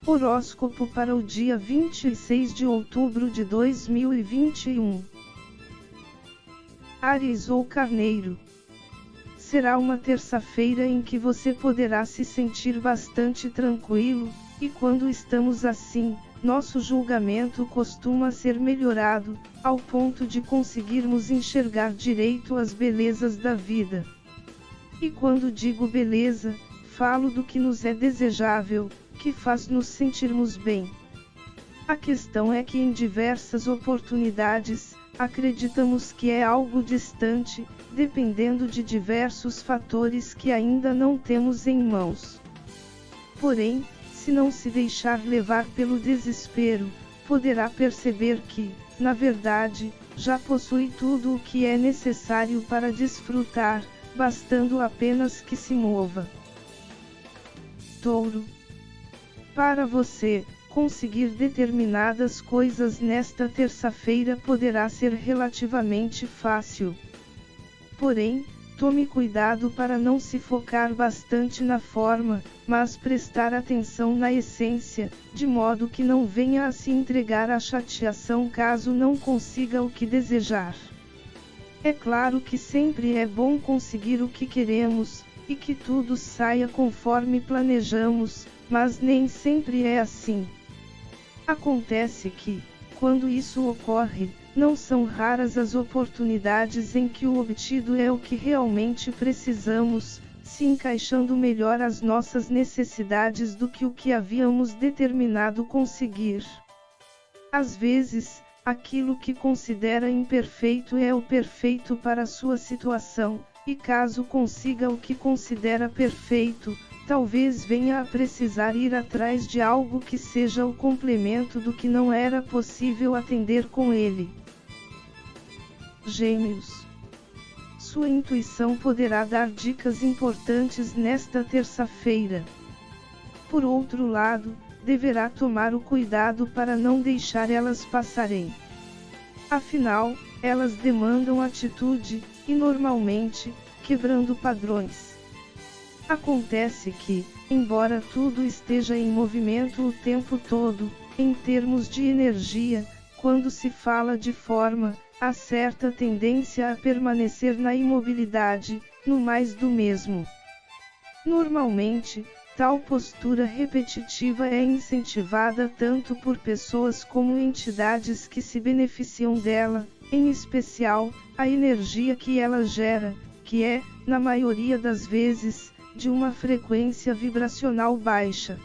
Horóscopo para o dia 26 de outubro de 2021. Áries ou Carneiro. Será uma terça-feira em que você poderá se sentir bastante tranquilo, e quando estamos assim, nosso julgamento costuma ser melhorado, ao ponto de conseguirmos enxergar direito as belezas da vida. E quando digo beleza, falo do que nos é desejável, que faz nos sentirmos bem. A questão é que em diversas oportunidades, acreditamos que é algo distante, dependendo de diversos fatores que ainda não temos em mãos. Porém, se não se deixar levar pelo desespero, poderá perceber que, na verdade, já possui tudo o que é necessário para desfrutar, bastando apenas que se mova. Touro. Para você, conseguir determinadas coisas nesta terça-feira poderá ser relativamente fácil. Porém, tome cuidado para não se focar bastante na forma, mas prestar atenção na essência, de modo que não venha a se entregar à chateação caso não consiga o que desejar. É claro que sempre é bom conseguir o que queremos, e que tudo saia conforme planejamos, mas nem sempre é assim. Acontece que, quando isso ocorre, não são raras as oportunidades em que o obtido é o que realmente precisamos, se encaixando melhor às nossas necessidades do que o que havíamos determinado conseguir. Às vezes, aquilo que considera imperfeito é o perfeito para a sua situação, e caso consiga o que considera perfeito, talvez venha a precisar ir atrás de algo que seja o complemento do que não era possível atender com ele. Gêmeos. Sua intuição poderá dar dicas importantes nesta terça-feira. Por outro lado, deverá tomar o cuidado para não deixar elas passarem. Afinal, elas demandam atitude, e normalmente, quebrando padrões. Acontece que, embora tudo esteja em movimento o tempo todo, em termos de energia, quando se fala de forma, há certa tendência a permanecer na imobilidade, no mais do mesmo. Normalmente, tal postura repetitiva é incentivada tanto por pessoas como entidades que se beneficiam dela, em especial, a energia que ela gera, que é, na maioria das vezes, de uma frequência vibracional baixa.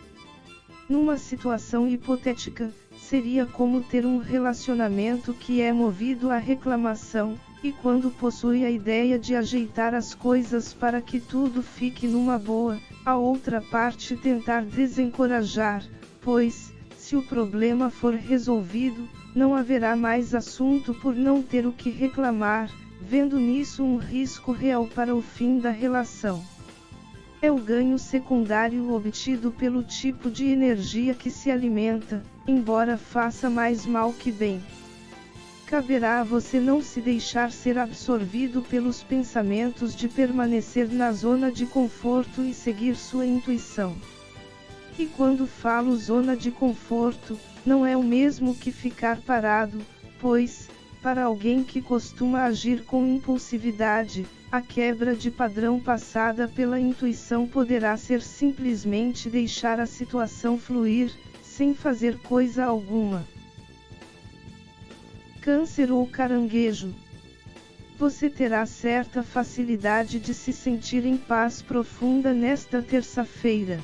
Numa situação hipotética, seria como ter um relacionamento que é movido à reclamação, e quando possui a ideia de ajeitar as coisas para que tudo fique numa boa, a outra parte tentar desencorajar, pois, se o problema for resolvido, não haverá mais assunto por não ter o que reclamar, vendo nisso um risco real para o fim da relação. É o ganho secundário obtido pelo tipo de energia que se alimenta, embora faça mais mal que bem. Caberá a você não se deixar ser absorvido pelos pensamentos de permanecer na zona de conforto e seguir sua intuição. E quando falo zona de conforto, não é o mesmo que ficar parado, pois, para alguém que costuma agir com impulsividade, a quebra de padrão passada pela intuição poderá ser simplesmente deixar a situação fluir, sem fazer coisa alguma. Câncer ou Caranguejo. Você terá certa facilidade de se sentir em paz profunda nesta terça-feira.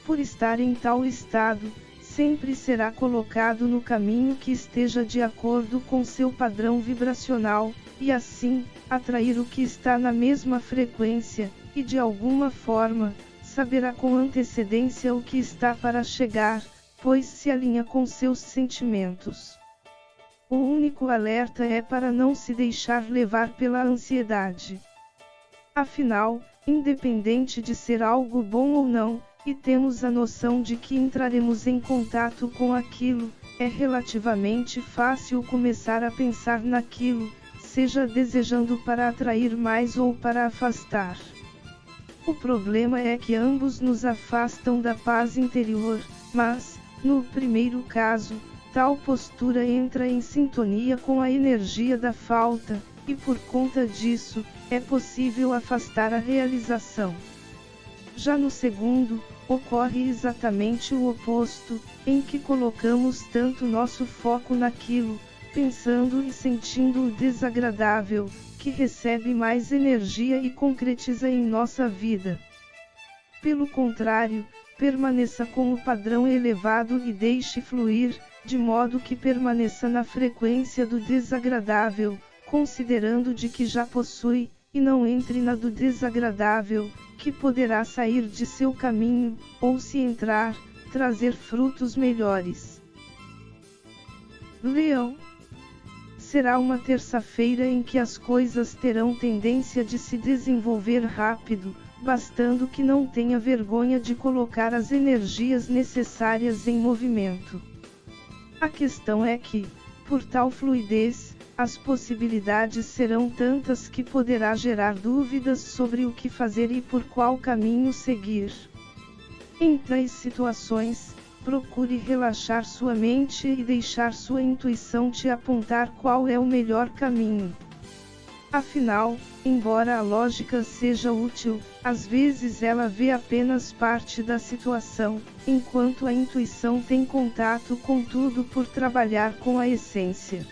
Por estar em tal estado, sempre será colocado no caminho que esteja de acordo com seu padrão vibracional, e assim, atrair o que está na mesma frequência, e de alguma forma, saberá com antecedência o que está para chegar, pois se alinha com seus sentimentos. O único alerta é para não se deixar levar pela ansiedade. Afinal, independente de ser algo bom ou não, e temos a noção de que entraremos em contato com aquilo, é relativamente fácil começar a pensar naquilo, seja desejando para atrair mais ou para afastar. O problema é que ambos nos afastam da paz interior, mas, no primeiro caso, tal postura entra em sintonia com a energia da falta, e por conta disso, é possível afastar a realização. Já no segundo, ocorre exatamente o oposto, em que colocamos tanto nosso foco naquilo, pensando e sentindo o desagradável, que recebe mais energia e concretiza em nossa vida. Pelo contrário, permaneça com o padrão elevado e deixe fluir, de modo que permaneça na frequência do desagradável, considerando de que já possui, e não entre na do desagradável, que poderá sair de seu caminho, ou se entrar, trazer frutos melhores. Leão. Será uma terça-feira em que as coisas terão tendência de se desenvolver rápido, bastando que não tenha vergonha de colocar as energias necessárias em movimento. A questão é que, por tal fluidez, as possibilidades serão tantas que poderá gerar dúvidas sobre o que fazer e por qual caminho seguir. Em tais situações, procure relaxar sua mente e deixar sua intuição te apontar qual é o melhor caminho. Afinal, embora a lógica seja útil, às vezes ela vê apenas parte da situação, enquanto a intuição tem contato com tudo por trabalhar com a essência.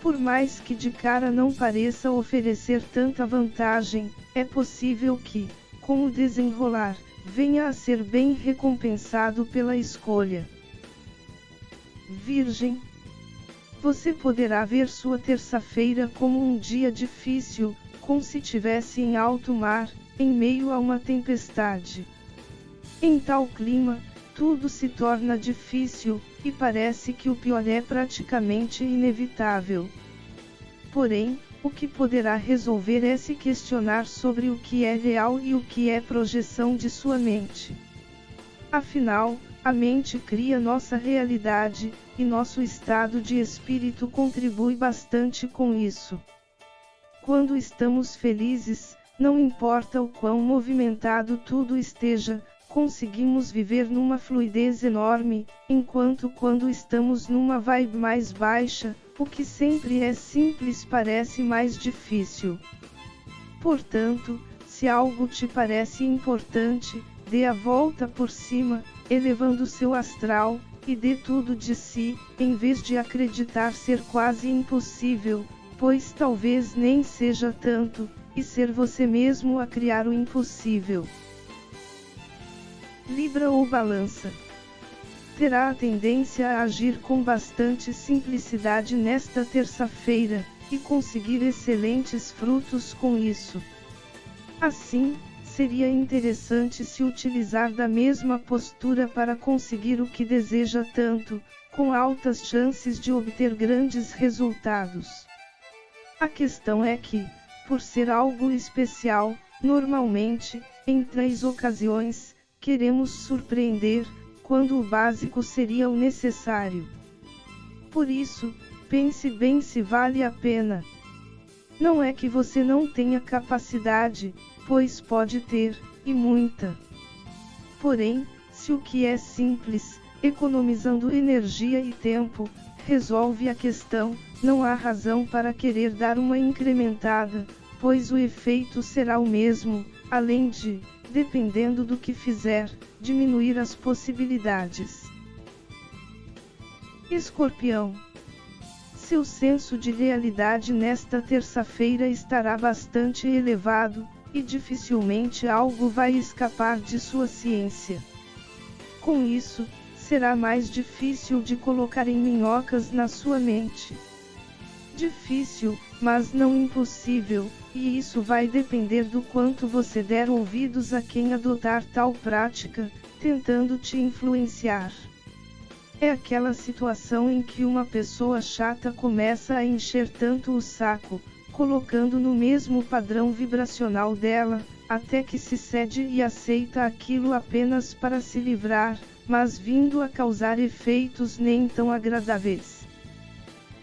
Por mais que de cara não pareça oferecer tanta vantagem, é possível que, com o desenrolar, venha a ser bem recompensado pela escolha. Virgem. Você poderá ver sua terça-feira como um dia difícil, como se estivesse em alto mar, em meio a uma tempestade. Em tal clima, tudo se torna difícil, e parece que o pior é praticamente inevitável. Porém, o que poderá resolver é se questionar sobre o que é real e o que é projeção de sua mente. Afinal, a mente cria nossa realidade, e nosso estado de espírito contribui bastante com isso. Quando estamos felizes, não importa o quão movimentado tudo esteja, conseguimos viver numa fluidez enorme, enquanto quando estamos numa vibe mais baixa, o que sempre é simples parece mais difícil. Portanto, se algo te parece importante, dê a volta por cima, elevando seu astral, e dê tudo de si, em vez de acreditar ser quase impossível, pois talvez nem seja tanto, e ser você mesmo a criar o impossível. Libra ou Balança. Terá a tendência a agir com bastante simplicidade nesta terça-feira, e conseguir excelentes frutos com isso. Assim, seria interessante se utilizar da mesma postura para conseguir o que deseja tanto, com altas chances de obter grandes resultados. A questão é que, por ser algo especial, normalmente, em 3 ocasiões, queremos surpreender, quando o básico seria o necessário. Por isso, pense bem se vale a pena. Não é que você não tenha capacidade, pois pode ter, e muita. Porém, se o que é simples, economizando energia e tempo, resolve a questão, não há razão para querer dar uma incrementada, pois o efeito será o mesmo, além de, dependendo do que fizer, diminuir as possibilidades. Escorpião. Seu senso de realidade nesta terça-feira estará bastante elevado, e dificilmente algo vai escapar de sua ciência. Com isso, será mais difícil de colocar em minhocas na sua mente. Difícil, mas não impossível, e isso vai depender do quanto você der ouvidos a quem adotar tal prática, tentando te influenciar. É aquela situação em que uma pessoa chata começa a encher tanto o saco, colocando no mesmo padrão vibracional dela, até que se cede e aceita aquilo apenas para se livrar, mas vindo a causar efeitos nem tão agradáveis.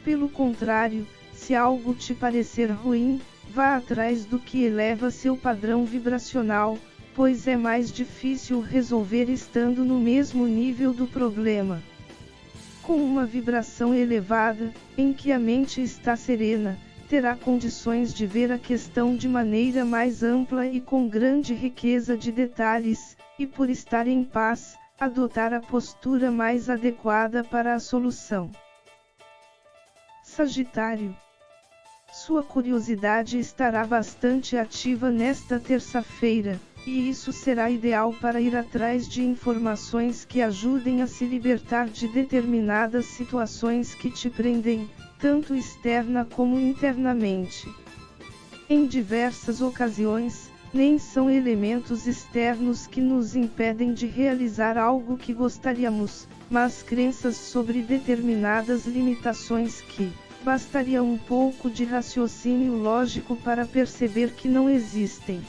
Pelo contrário, se algo te parecer ruim, vá atrás do que eleva seu padrão vibracional, pois é mais difícil resolver estando no mesmo nível do problema. Com uma vibração elevada, em que a mente está serena, terá condições de ver a questão de maneira mais ampla e com grande riqueza de detalhes, e por estar em paz, adotar a postura mais adequada para a solução. Sagitário. Sua curiosidade estará bastante ativa nesta terça-feira, e isso será ideal para ir atrás de informações que ajudem a se libertar de determinadas situações que te prendem, tanto externa como internamente. Em diversas ocasiões, nem são elementos externos que nos impedem de realizar algo que gostaríamos, mas crenças sobre determinadas limitações que, bastaria um pouco de raciocínio lógico para perceber que não existem.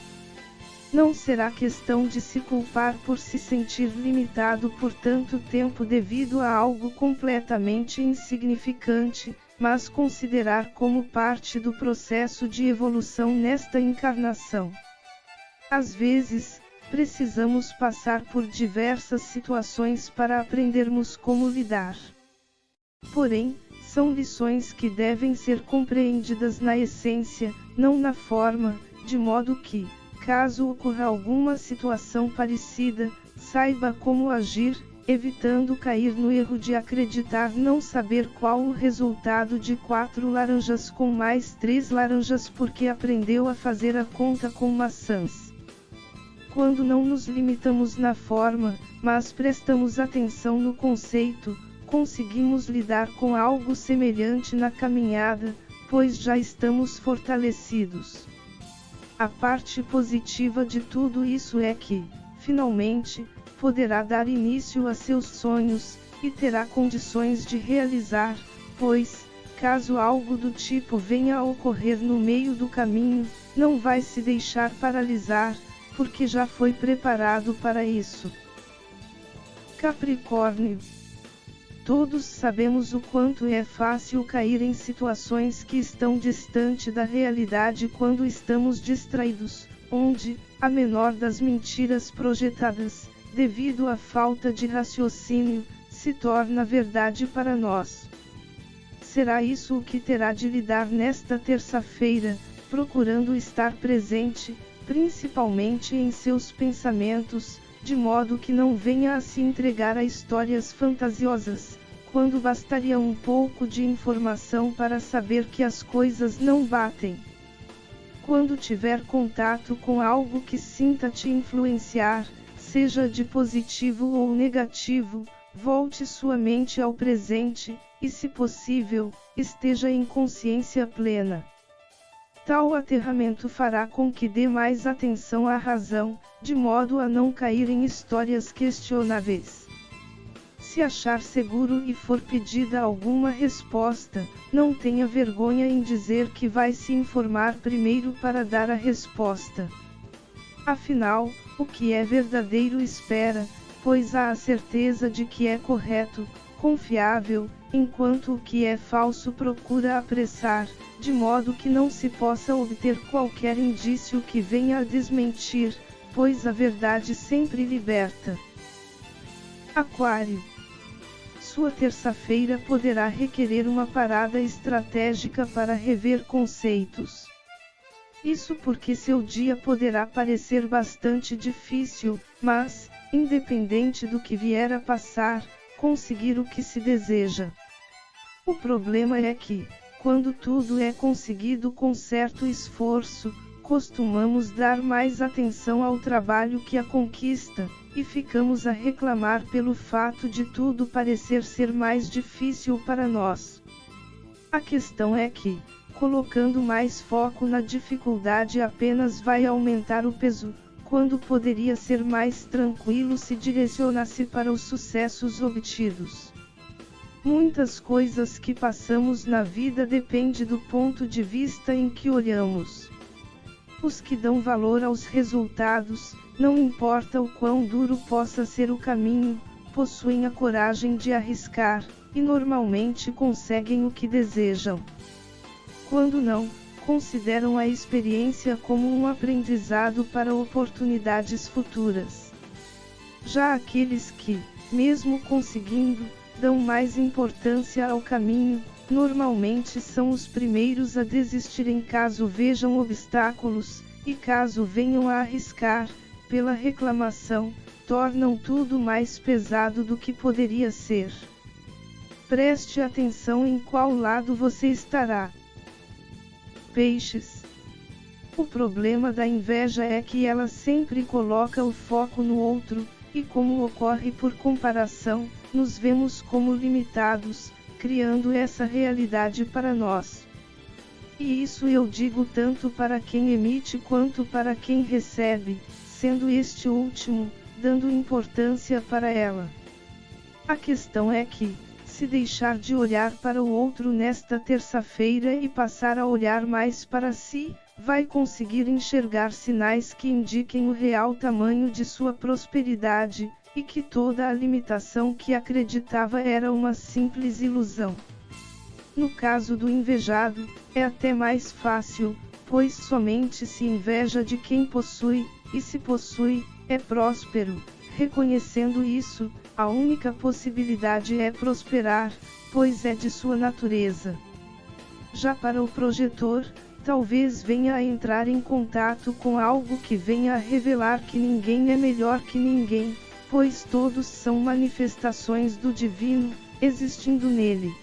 Não será questão de se culpar por se sentir limitado por tanto tempo devido a algo completamente insignificante, mas considerar como parte do processo de evolução nesta encarnação. Às vezes, precisamos passar por diversas situações para aprendermos como lidar. Porém, são lições que devem ser compreendidas na essência, não na forma, de modo que, caso ocorra alguma situação parecida, saiba como agir, evitando cair no erro de acreditar não saber qual o resultado de 4 laranjas com mais 3 laranjas porque aprendeu a fazer a conta com maçãs. Quando não nos limitamos na forma, mas prestamos atenção no conceito, conseguimos lidar com algo semelhante na caminhada, pois já estamos fortalecidos. A parte positiva de tudo isso é que, finalmente, poderá dar início a seus sonhos, e terá condições de realizar, pois, caso algo do tipo venha a ocorrer no meio do caminho, não vai se deixar paralisar, porque já foi preparado para isso. Capricórnio. Todos sabemos o quanto é fácil cair em situações que estão distante da realidade quando estamos distraídos, onde, a menor das mentiras projetadas, devido à falta de raciocínio, se torna verdade para nós. Será isso o que terá de lidar nesta terça-feira, procurando estar presente, principalmente em seus pensamentos, de modo que não venha a se entregar a histórias fantasiosas, quando bastaria um pouco de informação para saber que as coisas não batem. Quando tiver contato com algo que sinta te influenciar, seja de positivo ou negativo, volte sua mente ao presente, e se possível, esteja em consciência plena. Tal aterramento fará com que dê mais atenção à razão, de modo a não cair em histórias questionáveis. Se achar seguro e for pedida alguma resposta, não tenha vergonha em dizer que vai se informar primeiro para dar a resposta. Afinal, o que é verdadeiro espera, pois há a certeza de que é correto, confiável, enquanto o que é falso procura apressar, de modo que não se possa obter qualquer indício que venha a desmentir, pois a verdade sempre liberta. Aquário. Sua terça-feira poderá requerer uma parada estratégica para rever conceitos. Isso porque seu dia poderá parecer bastante difícil, mas, independente do que vier a passar, conseguir o que se deseja. O problema é que, quando tudo é conseguido com certo esforço, costumamos dar mais atenção ao trabalho que à conquista, e ficamos a reclamar pelo fato de tudo parecer ser mais difícil para nós. A questão é que, colocando mais foco na dificuldade apenas vai aumentar o peso, quando poderia ser mais tranquilo se direcionasse para os sucessos obtidos. Muitas coisas que passamos na vida dependem do ponto de vista em que olhamos. Os que dão valor aos resultados, não importa o quão duro possa ser o caminho, possuem a coragem de arriscar, e normalmente conseguem o que desejam. Quando não, consideram a experiência como um aprendizado para oportunidades futuras. Já aqueles que, mesmo conseguindo, dão mais importância ao caminho, normalmente são os primeiros a desistirem caso vejam obstáculos, e caso venham a arriscar, pela reclamação, tornam tudo mais pesado do que poderia ser. Preste atenção em qual lado você estará. Peixes. O problema da inveja é que ela sempre coloca o foco no outro, e como ocorre por comparação, nos vemos como limitados, criando essa realidade para nós. E isso eu digo tanto para quem emite quanto para quem recebe, sendo este último, dando importância para ela. A questão é que, se deixar de olhar para o outro nesta terça-feira e passar a olhar mais para si, vai conseguir enxergar sinais que indiquem o real tamanho de sua prosperidade, e que toda a limitação que acreditava era uma simples ilusão. No caso do invejado, é até mais fácil, pois somente se inveja de quem possui, e se possui, é próspero. Reconhecendo isso, a única possibilidade é prosperar, pois é de sua natureza. Já para o projetor, talvez venha a entrar em contato com algo que venha a revelar que ninguém é melhor que ninguém, pois todos são manifestações do divino, existindo nele.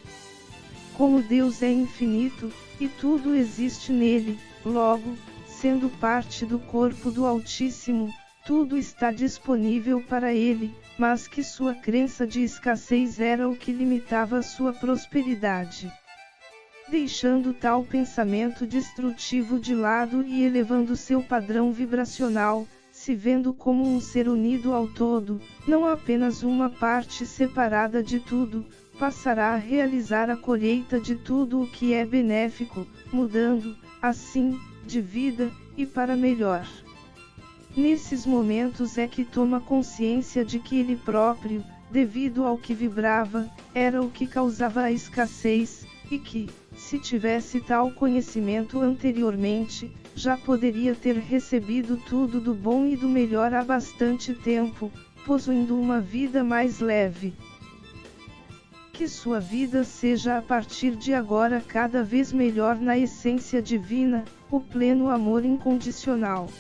Como Deus é infinito, e tudo existe nele, logo, sendo parte do corpo do Altíssimo, tudo está disponível para ele, mas que sua crença de escassez era o que limitava sua prosperidade. Deixando tal pensamento destrutivo de lado e elevando seu padrão vibracional, se vendo como um ser unido ao todo, não apenas uma parte separada de tudo, passará a realizar a colheita de tudo o que é benéfico, mudando, assim, de vida, e para melhor. Nesses momentos é que toma consciência de que ele próprio, devido ao que vibrava, era o que causava a escassez, e que, se tivesse tal conhecimento anteriormente, já poderia ter recebido tudo do bom e do melhor há bastante tempo, possuindo uma vida mais leve. Que sua vida seja a partir de agora cada vez melhor na essência divina, o pleno amor incondicional.